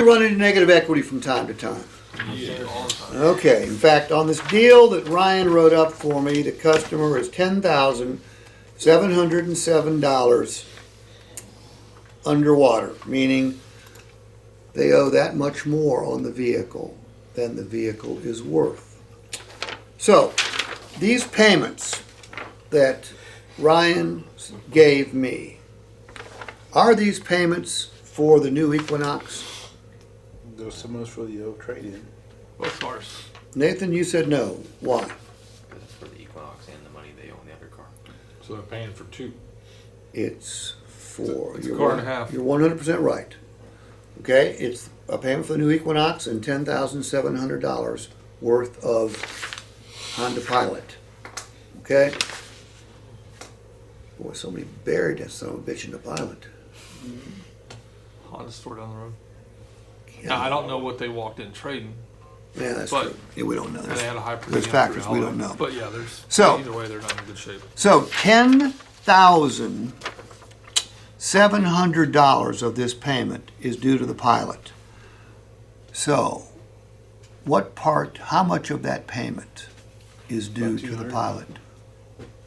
run into negative equity from time to time? Yeah, all the time. Okay, in fact, on this deal that Ryan wrote up for me, the customer is $10,707 underwater, meaning they owe that much more on the vehicle than the vehicle is worth. So, these payments that Ryan gave me, are these payments for the new Equinox? There was so much for the old trade-in. Both cars. Nathan, you said no. Why? Because it's for the Equinox and the money they owe on the other car. So they're paying for two. It's for It's a car and a half. You're 100% right. Okay, it's a payment for the new Equinox and $10,700 worth of Honda Pilot. Okay. Boy, somebody buried that son of a bitch in the Pilot. Honda store down the road. Yeah. Now, I don't know what they walked in trading, Yeah, that's but- true. Yeah, we don't know. and they had a high There's factors we don't know. But yeah, there's So- either way they're not in good shape. So $10,700 of this payment is due to the Pilot. So, how much of that payment is due About to the 200. Pilot?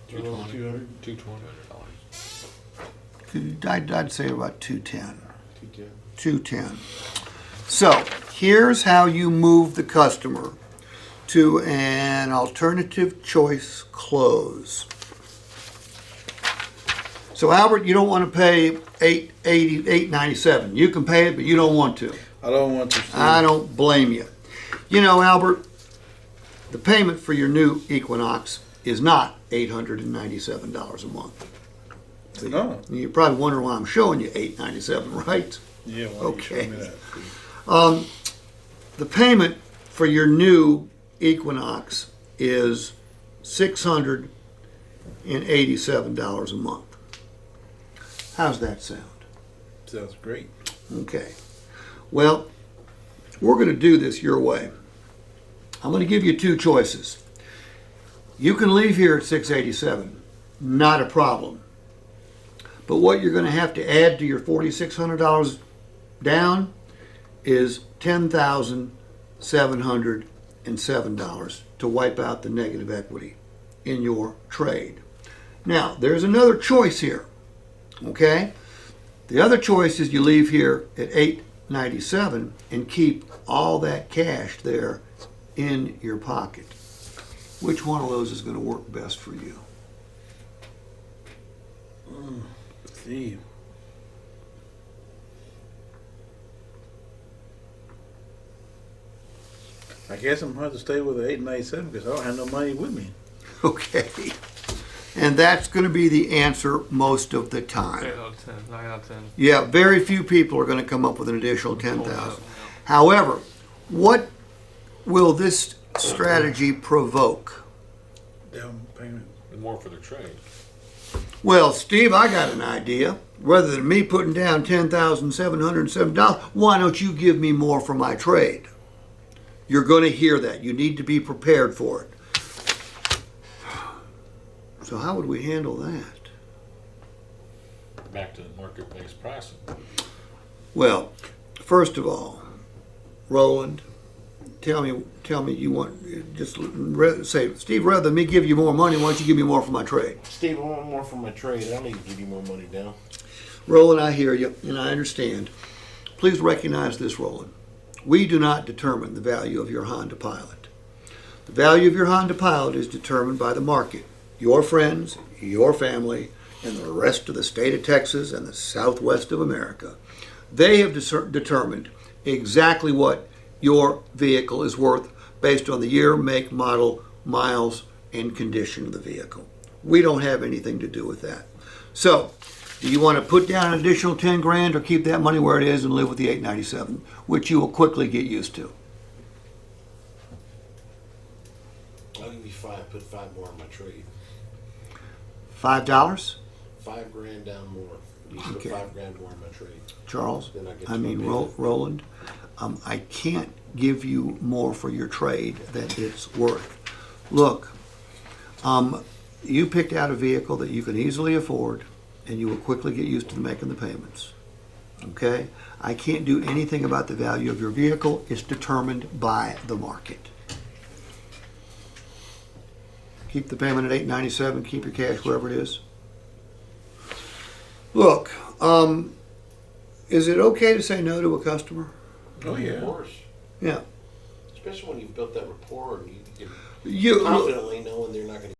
$220. I'd say about 210. 210. 210. So, here's how you move the customer to an alternative choice close. So, Albert, you don't want to pay $897. You can pay it, but you don't want to. I don't want to. I don't blame you. You know, Albert, the payment for your new Equinox is not $897 a month. No. You're probably wondering why I'm showing you $897, right? Yeah, why Okay. you show me that? The payment for your new Equinox is $687 a month. How's that sound? Sounds great. Okay. Well, we're going to do this your way. I'm going to give you two choices. You can leave here at $687, not a problem. But what you're going to have to add to your $4,600 down is $10,707 to wipe out the negative equity in your trade. Now, there's another choice here. Okay? The other choice is you leave here at $897 and keep all that cash there in your pocket. Which one of those is going to work best for you? Steve. I guess I'm going to have to stay with the 897 because I don't have no money with me. Okay. And that's going to be the answer most of the time. 8 out of 10, 9 out of 10. Yeah, very few people are going to come up with an additional 10,000. However, what will this strategy provoke? Down payment. And more for the trade. Well, Steve, I got an idea. Rather than me putting down $10,707, why don't you give me more for my trade? You're going to hear that. You need to be prepared for it. So how would we handle that? Back to the market-based pricing. Well, first of all, Roland, tell me you want, say, Steve, rather than me give you more money, why don't you give me more for my trade? Steve, I want more from my trade. I don't need to give you more money down. Roland, I hear you, and I understand. Please recognize this, Roland. We do not determine the value of your Honda Pilot. The value of your Honda Pilot is determined by the market. Your friends, your family, and the rest of the state of Texas and the southwest of America. They have determined exactly what your vehicle is worth based on the year, make, model, miles, and condition of the vehicle. We don't have anything to do with that. So, do you want to put down an additional 10 grand or keep that money where it is and live with the 897, which you will quickly get used to? I'll give you 5, put 5 more on my trade. $5? 5 grand down more. You put Okay. 5 grand more on my trade. Charles, Then I get I to my mean, payment. Roland, I can't give you more for your trade than it's worth. Look, you picked out a vehicle that you can easily afford and you will quickly get used to making the payments. Okay? I can't do anything about the value of your vehicle. It's determined by the market. Keep the payment at $897. Keep your cash wherever it is. Look, is it okay to say no to a customer? Oh, yeah. Of course. Yeah. Especially when you've built that rapport and you You confidently know when they're not going to